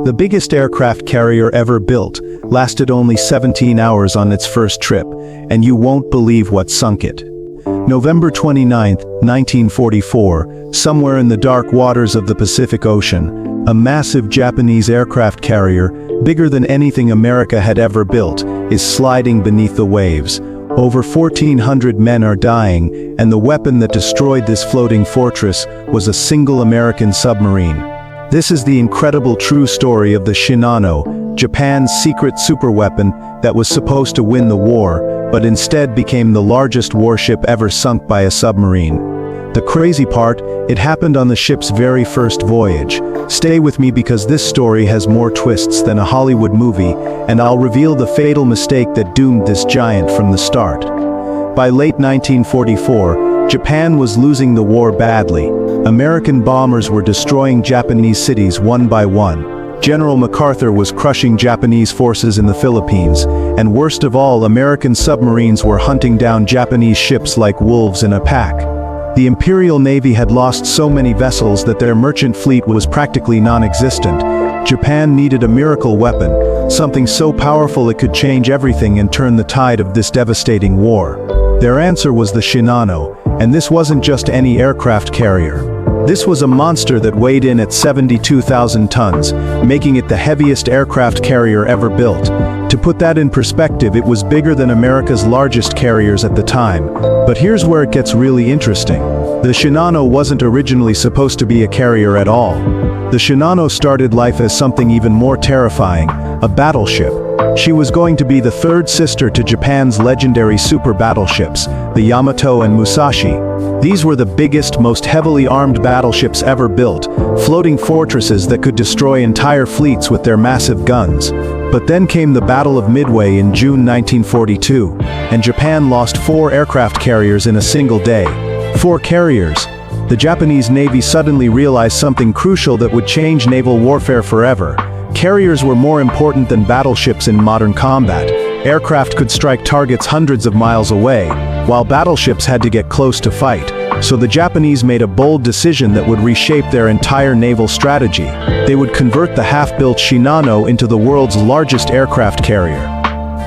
The biggest aircraft carrier ever built lasted only 17 hours on its first trip, and you won't believe what sunk it. November 29, 1944, somewhere in the dark waters of the Pacific Ocean, a massive Japanese aircraft carrier, bigger than anything America had ever built, is sliding beneath the waves. Over 1,400 men are dying, and the weapon that destroyed this floating fortress was a single American submarine. This is the incredible true story of the Shinano, Japan's secret superweapon that was supposed to win the war, but instead became the largest warship ever sunk by a submarine. The crazy part, it happened on the ship's very first voyage. Stay with me because this story has more twists than a Hollywood movie, and I'll reveal the fatal mistake that doomed this giant from the start. By late 1944, Japan was losing the war badly. American bombers were destroying Japanese cities one by one. General MacArthur was crushing Japanese forces in the Philippines, and worst of all, American submarines were hunting down Japanese ships like wolves in a pack. The Imperial Navy had lost so many vessels that their merchant fleet was practically non-existent. Japan needed a miracle weapon, something so powerful it could change everything and turn the tide of this devastating war. Their answer was the Shinano, and this wasn't just any aircraft carrier. This was a monster that weighed in at 72,000 tons, making it the heaviest aircraft carrier ever built. To put that in perspective, it was bigger than America's largest carriers at the time. But here's where it gets really interesting. The Shinano wasn't originally supposed to be a carrier at all. The Shinano started life as something even more terrifying, a battleship. She was going to be the third sister to Japan's legendary super battleships, the Yamato and Musashi. These were the biggest, most heavily armed battleships ever built, floating fortresses that could destroy entire fleets with their massive guns. But then came the Battle of Midway in June 1942, and Japan lost 4 aircraft carriers in a single day. 4 carriers. The Japanese Navy suddenly realized something crucial that would change naval warfare forever. Carriers were more important than battleships in modern combat. Aircraft could strike targets hundreds of miles away, while battleships had to get close to fight. So the Japanese made a bold decision that would reshape their entire naval strategy. They would convert the half-built Shinano into the world's largest aircraft carrier.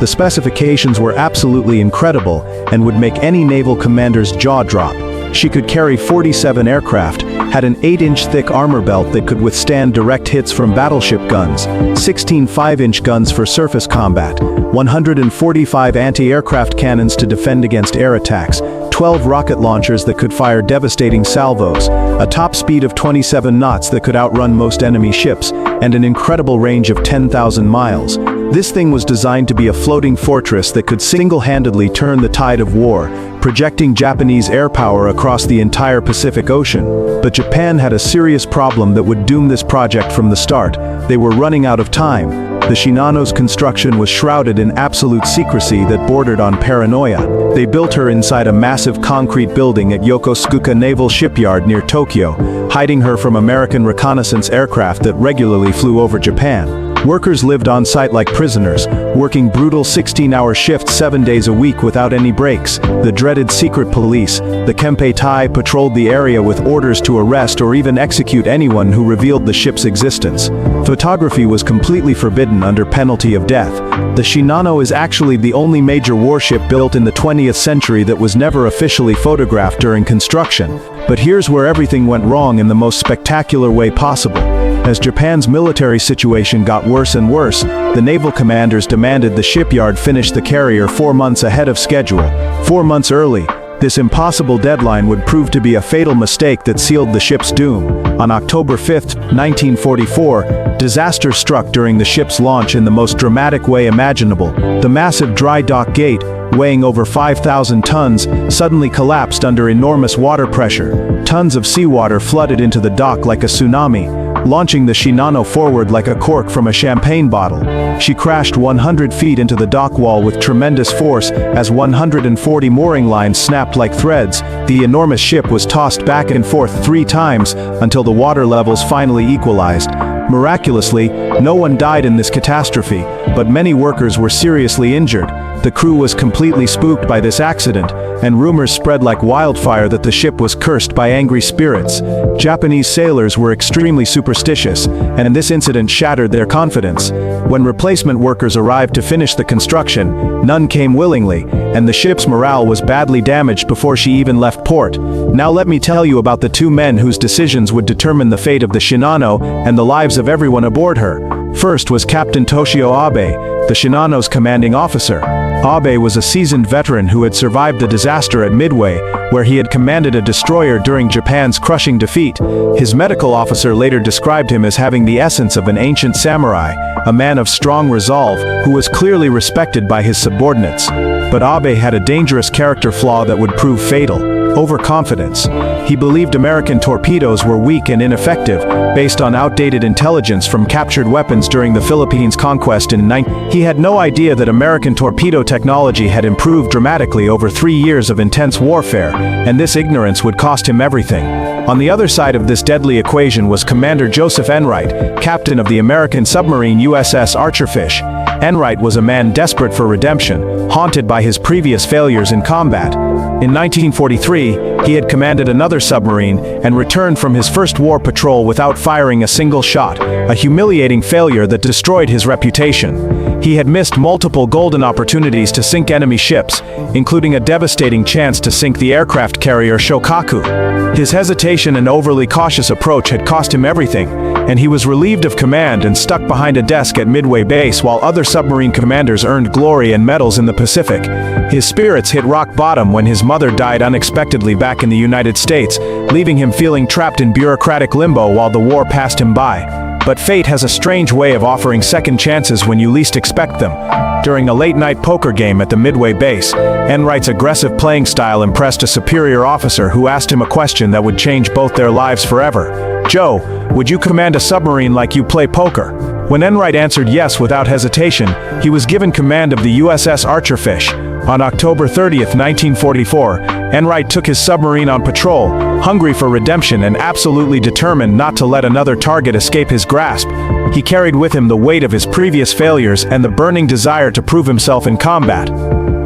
The specifications were absolutely incredible and would make any naval commander's jaw drop. She could carry 47 aircraft, had an 8-inch thick armor belt that could withstand direct hits from battleship guns, 16 5-inch guns for surface combat, 145 anti-aircraft cannons to defend against air attacks, 12 rocket launchers that could fire devastating salvos, a top speed of 27 knots that could outrun most enemy ships, and an incredible range of 10,000 miles. This thing was designed to be a floating fortress that could single-handedly turn the tide of war, projecting Japanese air power across the entire Pacific Ocean. But Japan had a serious problem that would doom this project from the start. They were running out of time. The Shinano's construction was shrouded in absolute secrecy that bordered on paranoia. They built her inside a massive concrete building at Yokosuka Naval Shipyard near Tokyo, hiding her from American reconnaissance aircraft that regularly flew over Japan. Workers lived on site like prisoners, working brutal 16-hour shifts 7 days a week without any breaks. The dreaded secret police, the Kempeitai, patrolled the area with orders to arrest or even execute anyone who revealed the ship's existence. Photography was completely forbidden under penalty of death. The Shinano is actually the only major warship built in the 20th century that was never officially photographed during construction. But here's where everything went wrong in the most spectacular way possible. As Japan's military situation got worse and worse, the naval commanders demanded the shipyard finish the carrier 4 months ahead of schedule. 4 months early, this impossible deadline would prove to be a fatal mistake that sealed the ship's doom. On October 5, 1944, disaster struck during the ship's launch in the most dramatic way imaginable. The massive dry dock gate, weighing over 5,000 tons, suddenly collapsed under enormous water pressure. Tons of seawater flooded into the dock like a tsunami, launching the Shinano forward like a cork from a champagne bottle. She crashed 100 feet into the dock wall with tremendous force as 140 mooring lines snapped like threads. The enormous ship was tossed back and forth 3 times until the water levels finally equalized. Miraculously, no one died in this catastrophe, but many workers were seriously injured. The crew was completely spooked by this accident, and rumors spread like wildfire that the ship was cursed by angry spirits. Japanese sailors were extremely superstitious, and this incident shattered their confidence. When replacement workers arrived to finish the construction, none came willingly, and the ship's morale was badly damaged before she even left port. Now let me tell you about the two men whose decisions would determine the fate of the Shinano and the lives of everyone aboard her. First was Captain Toshio Abe, the Shinano's commanding officer. Abe was a seasoned veteran who had survived the disaster at Midway, where he had commanded a destroyer during Japan's crushing defeat. His medical officer later described him as having the essence of an ancient samurai, a man of strong resolve who was clearly respected by his subordinates. But Abe had a dangerous character flaw that would prove fatal: overconfidence. He believed American torpedoes were weak and ineffective, based on outdated intelligence from captured weapons during the Philippines conquest in 19... He had no idea that American torpedo technology had improved dramatically over 3 years of intense warfare, and this ignorance would cost him everything. On the other side of this deadly equation was Commander Joseph Enright, captain of the American submarine USS Archerfish. Enright was a man desperate for redemption, haunted by his previous failures in combat. In 1943, he had commanded another submarine and returned from his first war patrol without firing a single shot, a humiliating failure that destroyed his reputation. He had missed multiple golden opportunities to sink enemy ships, including a devastating chance to sink the aircraft carrier Shokaku. His hesitation and overly cautious approach had cost him everything, and he was relieved of command and stuck behind a desk at Midway Base while other submarine commanders earned glory and medals in the Pacific. His spirits hit rock bottom when his mother died unexpectedly back in the United States, leaving him feeling trapped in bureaucratic limbo while the war passed him by. But fate has a strange way of offering second chances when you least expect them. During a late-night poker game at the Midway Base, Enright's aggressive playing style impressed a superior officer who asked him a question that would change both their lives forever. "Joe, would you command a submarine like you play poker?" When Enright answered yes without hesitation, he was given command of the USS Archerfish. On October 30th, 1944, Enright took his submarine on patrol, hungry for redemption and absolutely determined not to let another target escape his grasp. He carried with him the weight of his previous failures and the burning desire to prove himself in combat.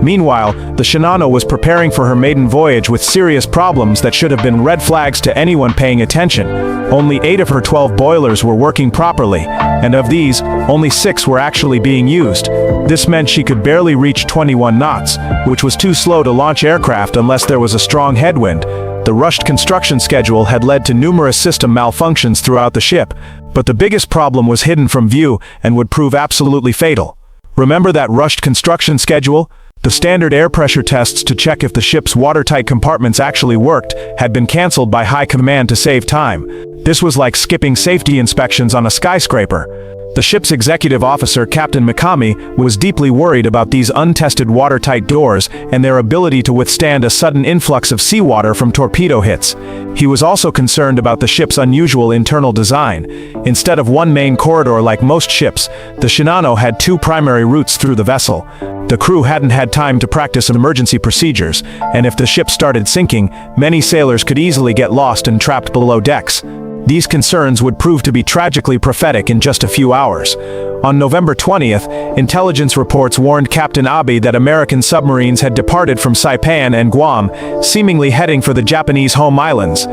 Meanwhile, the Shinano was preparing for her maiden voyage with serious problems that should have been red flags to anyone paying attention. Only 8 of her 12 boilers were working properly, and of these, only 6 were actually being used. This meant she could barely reach 21 knots, which was too slow to launch aircraft unless there was a strong headwind. The rushed construction schedule had led to numerous system malfunctions throughout the ship, but the biggest problem was hidden from view and would prove absolutely fatal. Remember that rushed construction schedule? The standard air pressure tests to check if the ship's watertight compartments actually worked had been cancelled by high command to save time. This was like skipping safety inspections on a skyscraper. The ship's executive officer, Captain Mikami, was deeply worried about these untested watertight doors and their ability to withstand a sudden influx of seawater from torpedo hits. He was also concerned about the ship's unusual internal design. Instead of one main corridor like most ships, the Shinano had 2 primary routes through the vessel. The crew hadn't had time to practice emergency procedures, and if the ship started sinking, many sailors could easily get lost and trapped below decks. These concerns would prove to be tragically prophetic in just a few hours. On November 20th, intelligence reports warned Captain Abe that American submarines had departed from Saipan and Guam, seemingly heading for the Japanese home islands.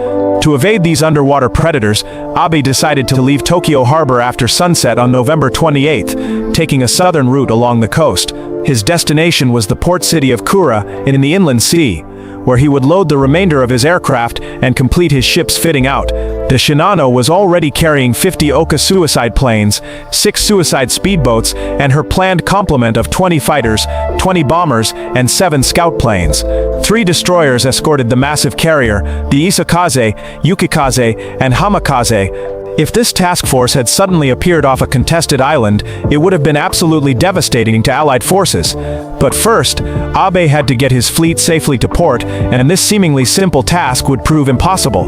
To evade these underwater predators, Abe decided to leave Tokyo Harbor after sunset on November 28th, taking a southern route along the coast. His destination was the port city of Kura in the inland sea, where he would load the remainder of his aircraft and complete his ship's fitting out. The Shinano was already carrying 50 Oka suicide planes, 6 suicide speedboats, and her planned complement of 20 fighters, 20 bombers, and 7 scout planes. 3 destroyers escorted the massive carrier, the Isakaze, Yukikaze, and Hamakaze. If this task force had suddenly appeared off a contested island, it would have been absolutely devastating to Allied forces. But first, Abe had to get his fleet safely to port, and this seemingly simple task would prove impossible.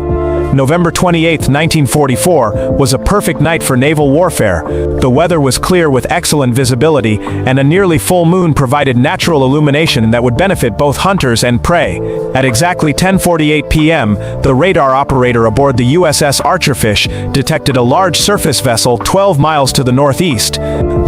November 28, 1944, was a perfect night for naval warfare. The weather was clear with excellent visibility, and a nearly full moon provided natural illumination that would benefit both hunters and prey. At exactly 10:48 p.m., the radar operator aboard the USS Archerfish detected a large surface vessel 12 miles to the northeast.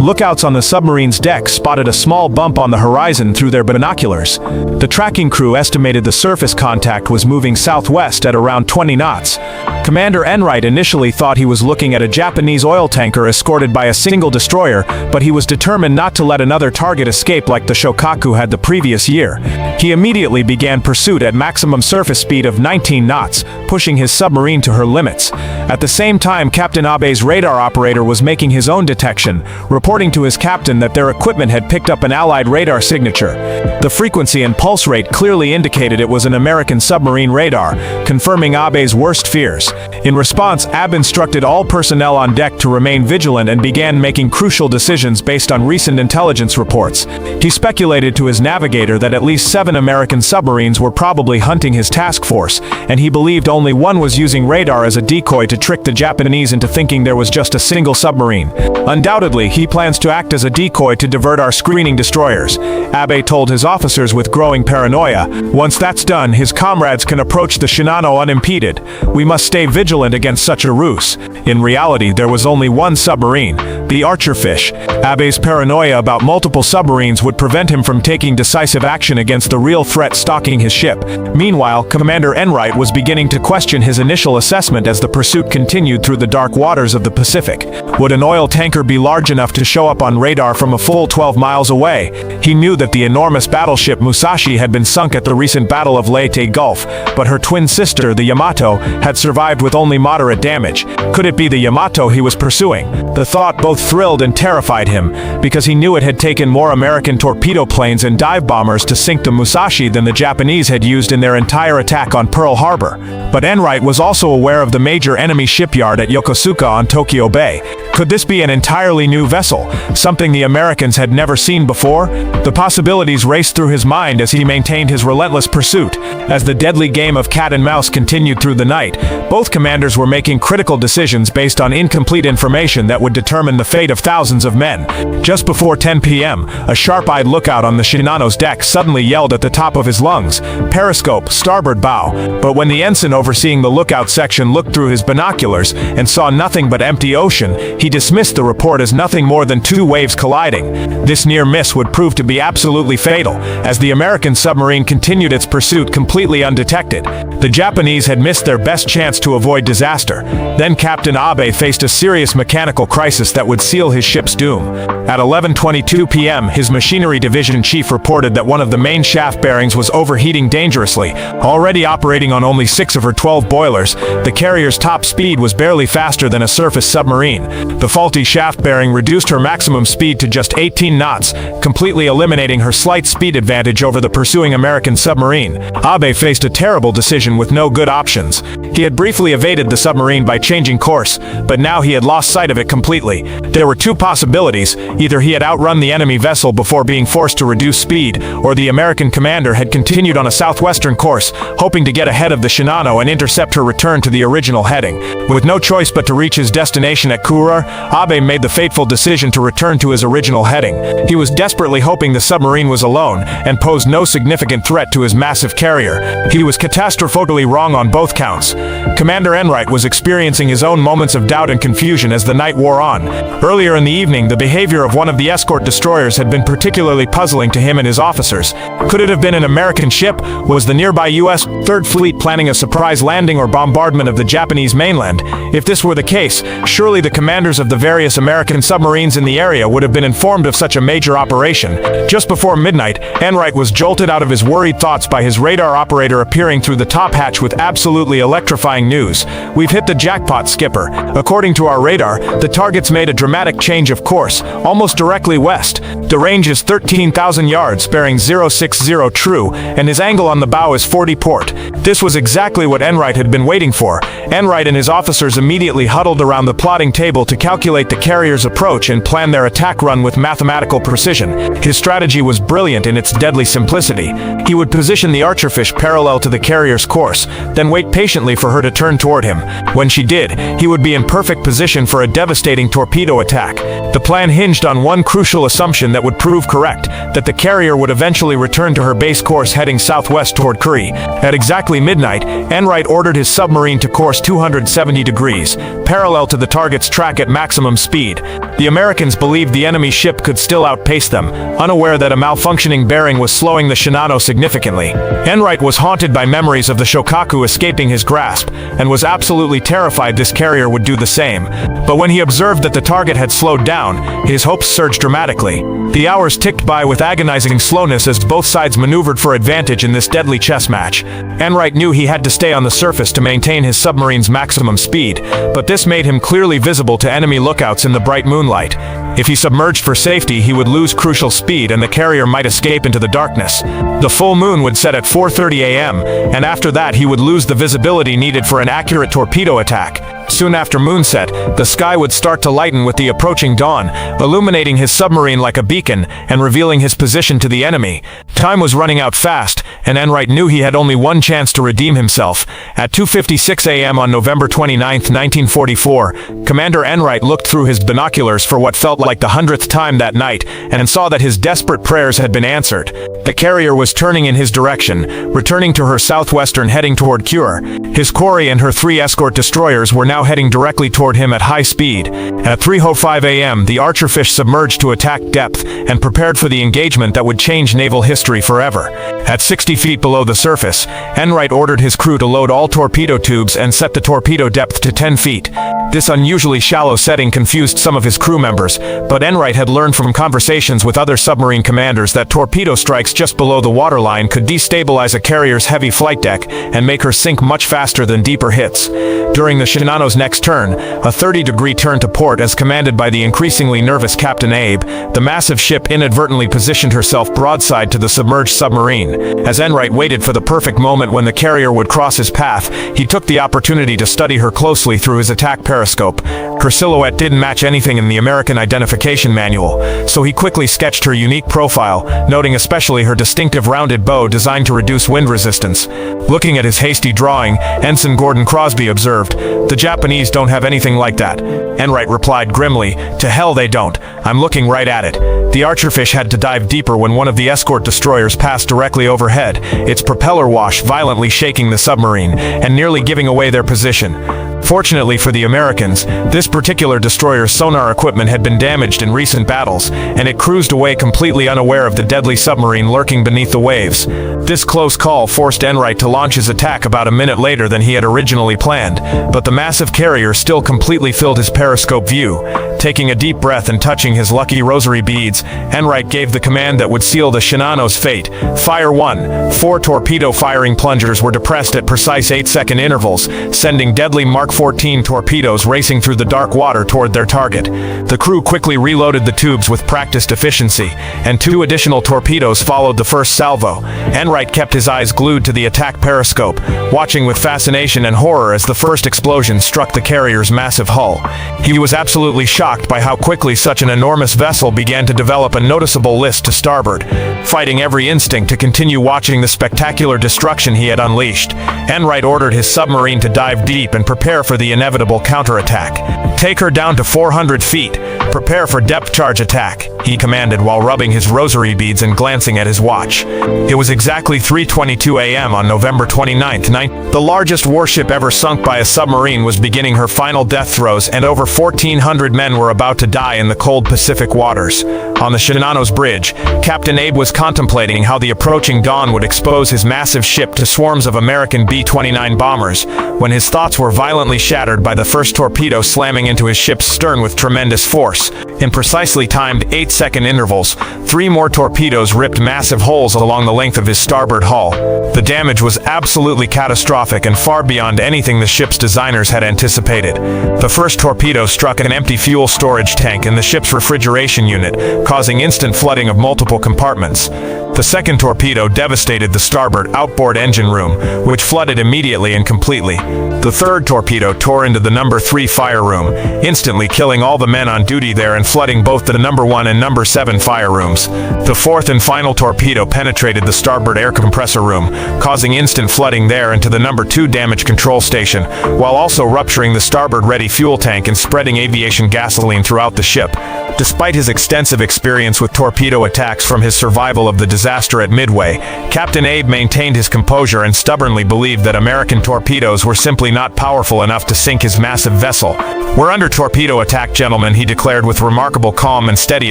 Lookouts on the submarine's deck spotted a small bump on the horizon through their binoculars. The tracking crew estimated the surface contact was moving southwest at around 20 knots. Commander Enright initially thought he was looking at a Japanese oil tanker escorted by a single destroyer, but he was determined not to let another target escape like the Shokaku had the previous year. He immediately began pursuit at maximum surface speed of 19 knots, pushing his submarine to her limits. At the same time, Captain Abe's radar operator was making his own detection, reporting to his captain that their equipment had picked up an Allied radar signature. The frequency and pulse rate clearly indicated it was an American submarine radar, confirming Abe's worst fears. In response, Abe instructed all personnel on deck to remain vigilant and began making crucial decisions based on recent intelligence reports. He speculated to his navigator that at least 7 American submarines were probably hunting his task force, and he believed only one was using radar as a decoy to trick the Japanese into thinking there was just a single submarine. Undoubtedly, he plans to act as a decoy to divert our screening destroyers, Abe told his officers with growing paranoia. Once that's done, his comrades can approach the Shinano unimpeded. We must stay vigilant against such a ruse. In reality, there was only one submarine, the Archerfish. Abe's paranoia about multiple submarines would prevent him from taking decisive action against the real threat stalking his ship. Meanwhile, Commander Enright was beginning to question his initial assessment as the pursuit continued through the dark waters of the Pacific. Would an oil tanker be large enough to show up on radar from a full 12 miles away? He knew that the enormous battleship Musashi had been sunk at the recent Battle of Leyte Gulf, but her twin sister, the Yamato, had survived with only moderate damage. Could it be the Yamato he was pursuing? The thought both thrilled and terrified him, because he knew it had taken more American torpedo planes and dive bombers to sink the Musashi than the Japanese had used in their entire attack on Pearl Harbor. But Enright was also aware of the major enemy shipyard at Yokosuka on Tokyo Bay. Could this be an entirely new vessel, something the Americans had never seen before? The possibilities raced through his mind as he maintained his relentless pursuit. As the deadly game of cat and mouse continued through the night, both commanders were making critical decisions based on incomplete information that would determine the fate of thousands of men. Just before 10 p.m., a sharp-eyed lookout on the Shinano's deck suddenly yelled at the top of his lungs, "Periscope, starboard bow." But when the ensign overseeing the lookout section looked through his binoculars and saw nothing but empty ocean, he dismissed the report as nothing more than 2 waves colliding. This near miss would prove to be absolutely fatal, as the American submarine continued its pursuit completely undetected. The Japanese had missed their best chance to avoid disaster. Then Captain Abe faced a serious mechanical crisis that would seal his ship's doom. At 11:22 p.m., his machinery division chief reported that one of the main shaft bearings was overheating dangerously. Already operating on only 6 of her 12 boilers, the carrier's top speed was barely faster than a surface submarine. The faulty shaft bearing reduced her maximum speed to just 18 knots, completely eliminating her slight speed advantage over the pursuing American submarine. Abe faced a terrible decision with no good options. He had briefly evaded the submarine by changing course, but now he had lost sight of it completely. There were 2 possibilities: either he had outrun the enemy vessel before being forced to reduce speed, or the American commander had continued on a southwestern course, hoping to get ahead of the Shinano and intercept her return to the original heading. With no choice but to reach his destination at Kurur, Abe made the fateful decision to return to his original heading. He was desperately hoping the submarine was alone and posed no significant threat to his massive carrier. He was catastrophically wrong on both counts. Commander Enright was experiencing his own moments of doubt and confusion as the night wore on. Earlier in the evening, the behavior of one of the escort destroyers had been particularly puzzling to him and his officers. Could it have been an American ship? Was the nearby U.S. Third Fleet planning a surprise landing or bombardment of the Japanese mainland? If this were the case, surely the commanders of the various American submarines in the area would have been informed of such a major operation. Just before midnight, Enright was jolted out of his worried thoughts by his radar operator appearing through the top hatch with absolutely electrifying news. "We've hit the jackpot, Skipper. According to our radar, the target's made a dramatic change of course, almost directly west. The range is 13,000 yards, bearing 060 true, and his angle on the bow is 40 port." This was exactly what Enright had been waiting for. Enright and his officers immediately huddled around the plotting table to calculate the carrier's approach and plan their attack run with mathematical precision. His strategy was brilliant in its deadly simplicity. He would position the Archerfish parallel to the carrier's course, then wait patiently for her to turn toward him. When she did, he would be in perfect position for a devastating torpedo attack. The plan hinged on one crucial assumption that would prove correct, that the carrier would eventually return to her base course heading southwest toward Kuri. At exactly exactly midnight, Enright ordered his submarine to course 270 degrees, parallel to the target's track at maximum speed. The Americans believed the enemy ship could still outpace them, unaware that a malfunctioning bearing was slowing the Shinano significantly. Enright was haunted by memories of the Shokaku escaping his grasp, and was absolutely terrified this carrier would do the same. But when he observed that the target had slowed down, his hopes surged dramatically. The hours ticked by with agonizing slowness as both sides maneuvered for advantage in this deadly chess match. Enright knew he had to stay on the surface to maintain his submarine's maximum speed, but this made him clearly visible to enemy lookouts in the bright moonlight. If he submerged for safety, he would lose crucial speed and the carrier might escape into the darkness. The full moon would set at 4:30 a.m., and after that he would lose the visibility needed for an accurate torpedo attack. Soon after moonset, the sky would start to lighten with the approaching dawn, illuminating his submarine like a beacon and revealing his position to the enemy. Time was running out fast, and Enright knew he had only one chance to redeem himself. At 2:56 a.m. on November 29, 1944, Commander Enright looked through his binoculars for what felt like the 100th time that night, and saw that his desperate prayers had been answered. The carrier was turning in his direction, returning to her southwestern heading toward Kure. His quarry and her 3 escort destroyers were now heading directly toward him at high speed. At 3:05 a.m., the Archerfish submerged to attack depth and prepared for the engagement that would change naval history forever. At 60 feet below the surface, Enright ordered his crew to load all torpedo tubes and set the torpedo depth to 10 feet. This unusually shallow setting confused some of his crew members, but Enright had learned from conversations with other submarine commanders that torpedo strikes just below the waterline could destabilize a carrier's heavy flight deck and make her sink much faster than deeper hits. During the Shinano's next turn, a 30-degree turn to port as commanded by the increasingly nervous Captain Abe, the massive ship inadvertently positioned herself broadside to the submerged submarine. As Enright waited for the perfect moment when the carrier would cross his path, he took the opportunity to study her closely through his attack periscope. Her silhouette didn't match anything in the American identification manual, so he quickly sketched her unique profile, noting especially her distinctive rounded bow designed to reduce wind resistance. Looking at his hasty drawing, Ensign Gordon Crosby observed, "The Japanese don't have anything like that." Enright replied grimly, "To hell they don't. I'm looking right at it." The Archerfish had to dive deeper when one of the escort destroyers passed directly overhead, its propeller wash violently shaking the submarine and nearly giving away their position. Fortunately for the Americans, this particular destroyer's sonar equipment had been damaged in recent battles, and it cruised away completely unaware of the deadly submarine lurking beneath the waves. This close call forced Enright to launch his attack about a minute later than he had originally planned, but the massive carrier still completely filled his periscope view. Taking a deep breath and touching his lucky rosary beads, Enright gave the command that would seal the Shinano's fate. Fire 1. 4 torpedo-firing plungers were depressed at precise 8-second intervals, sending deadly Mark 14 torpedoes racing through the dark water toward their target. The crew quickly reloaded the tubes with practiced efficiency, and 2 additional torpedoes followed the first salvo. Enright kept his eyes glued to the attack periscope, watching with fascination and horror as the first explosion struck the carrier's massive hull. He was absolutely shocked by how quickly such an enormous vessel began to develop a noticeable list to starboard. Fighting every instinct to continue watching the spectacular destruction he had unleashed, Enright ordered his submarine to dive deep and prepare for the inevitable counterattack. "Take her down to 400 feet. Prepare for depth charge attack," he commanded while rubbing his rosary beads and glancing at his watch. It was exactly 3:22 a.m. on November 29th. The largest warship ever sunk by a submarine was beginning her final death throes, and over 1,400 men were about to die in the cold Pacific waters. On the Shinano's bridge, Captain Abe was contemplating how the approaching dawn would expose his massive ship to swarms of American B-29 bombers, when his thoughts were violently shattered by the first torpedo slamming into his ship's stern with tremendous force. In precisely timed 8-second intervals, 3 more torpedoes ripped massive holes along the length of his starboard hull. The damage was absolutely catastrophic and far beyond anything the ship's designers had anticipated. The first torpedo struck an empty fuel storage tank in the ship's refrigeration unit, causing instant flooding of multiple compartments. The second torpedo devastated the starboard outboard engine room, which flooded immediately and completely. The third torpedo tore into the number 3 fire room, instantly killing all the men on duty there and flooding both the number 1 and number 7 fire rooms. The fourth and final torpedo penetrated the starboard air compressor room, causing instant flooding there and to the number 2 damage control station, while also rupturing the starboard-ready fuel tank and spreading aviation gasoline throughout the ship. Despite his extensive experience with torpedo attacks from his survival of the disaster, disaster at Midway, Captain Abe maintained his composure and stubbornly believed that American torpedoes were simply not powerful enough to sink his massive vessel. "We're under torpedo attack, gentlemen," he declared with remarkable calm and steady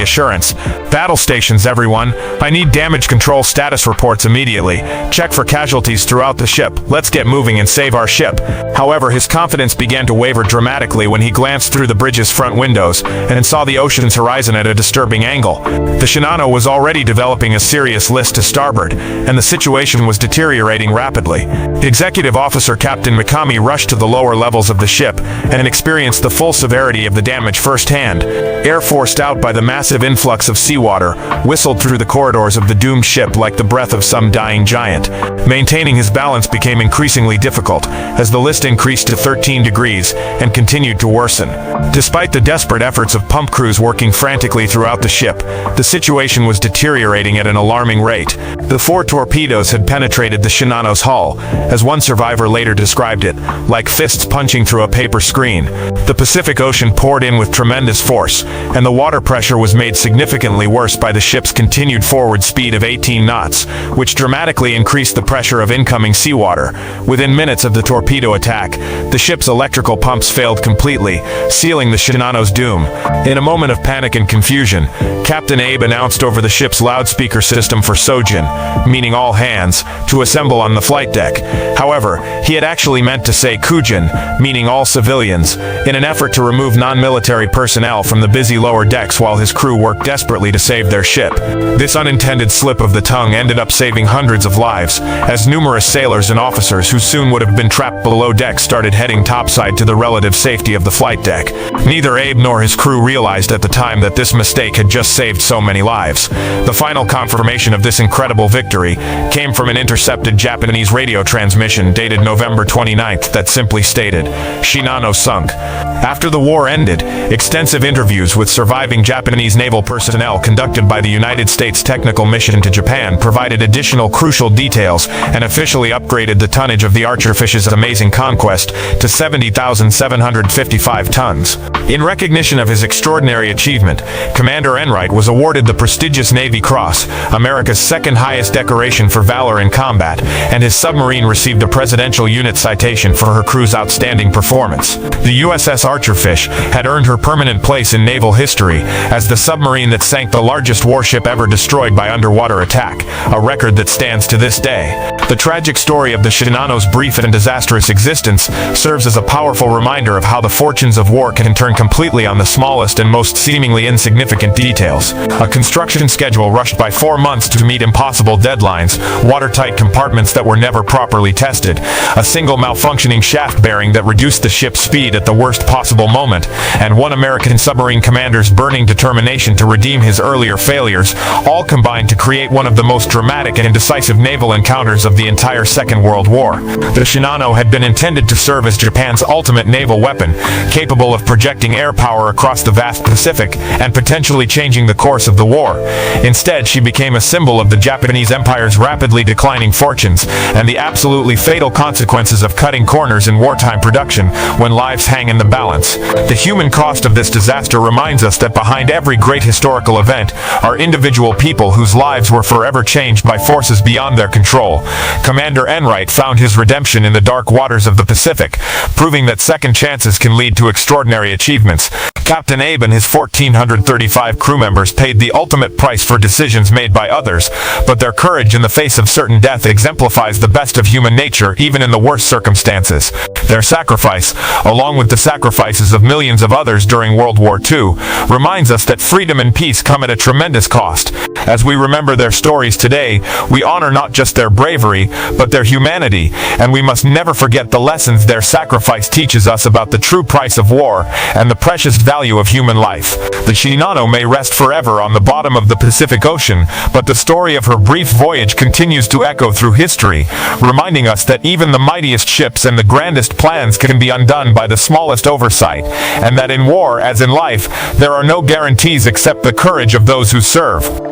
assurance. "Battle stations, everyone. I need damage control status reports immediately. Check for casualties throughout the ship. Let's get moving and save our ship." However, his confidence began to waver dramatically when he glanced through the bridge's front windows and saw the ocean's horizon at a disturbing angle. The Shinano was already developing a serious list to starboard, and the situation was deteriorating rapidly. Executive Officer Captain Mikami rushed to the lower levels of the ship and experienced the full severity of the damage firsthand. Air forced out by the massive influx of seawater whistled through the corridors of the doomed ship like the breath of some dying giant. Maintaining his balance became increasingly difficult as the list increased to 13 degrees and continued to worsen. Despite the desperate efforts of pump crews working frantically throughout the ship, the situation was deteriorating at an alarming rate. The 4 torpedoes had penetrated the Shinano's hull, as one survivor later described it, like fists punching through a paper screen. The Pacific Ocean poured in with tremendous force, and the water pressure was made significantly worse by the ship's continued forward speed of 18 knots, which dramatically increased the pressure of incoming seawater. Within minutes of the torpedo attack, the ship's electrical pumps failed completely, sealing the Shinano's doom. In a moment of panic and confusion, Captain Abe announced over the ship's loudspeaker system for Sojin, meaning all hands, to assemble on the flight deck. However, he had actually meant to say Kujin, meaning all civilians, in an effort to remove non-military personnel from the busy lower decks while his crew worked desperately to save their ship. This unintended slip of the tongue ended up saving hundreds of lives, as numerous sailors and officers who soon would have been trapped below deck started heading topside to the relative safety of the flight deck. Neither Abe nor his crew realized at the time that this mistake had just saved so many lives. The final confirmation of this incredible victory came from an intercepted Japanese radio transmission dated November 29th that simply stated, "Shinano sunk." After the war ended, extensive interviews with surviving Japanese naval personnel conducted by the United States Technical Mission to Japan provided additional crucial details and officially upgraded the tonnage of the Archerfish's amazing conquest to 70,755 tons. In recognition of his extraordinary achievement, Commander Enright was awarded the prestigious Navy Cross, America's second highest decoration for valor in combat, and his submarine received a Presidential Unit Citation for her crew's outstanding performance. The USS Archerfish had earned her permanent place in naval history as the submarine that sank the largest warship ever destroyed by underwater attack, a record that stands to this day. The tragic story of the Shinano's brief and disastrous existence serves as a powerful reminder of how the fortunes of war can turn completely on the smallest and most seemingly insignificant details. A construction schedule rushed by 4 months to meet impossible deadlines, watertight compartments that were never properly tested, a single malfunctioning shaft bearing that reduced the ship's speed at the worst possible moment, and one American submarine commander's burning determination to redeem his earlier failures, all combined to create one of the most dramatic and decisive naval encounters of the entire Second World War. The Shinano had been intended to serve as Japan's ultimate naval weapon, capable of projecting air power across the vast Pacific and potentially changing the course of the war. Instead, she became a symbol of the Japanese Empire's rapidly declining fortunes and the absolutely fatal consequences of cutting corners in wartime production when lives hang in the balance. The human cost of this disaster reminds us that behind every great historical event are individual people whose lives were forever changed by forces beyond their control. Commander Enright found his redemption in the dark waters of the Pacific, proving that second chances can lead to extraordinary achievements. Captain Abe and his 1,435 crew members paid the ultimate price for decisions made by others, but their courage in the face of certain death exemplifies the best of human nature even in the worst circumstances. Their sacrifice, along with the sacrifices of millions of others during World War II, reminds us that freedom and peace come at a tremendous cost. As we remember their stories today, we honor not just their bravery, but their humanity, and we must never forget the lessons their sacrifice teaches us about the true price of war and the precious value of human life. The Shinano may rest forever on the bottom of the Pacific Ocean, but the story of her brief voyage continues to echo through history, reminding us that even the mightiest ships and the grandest plans can be undone by the smallest oversight, and that in war, as in life, there are no guarantees except the courage of those who serve.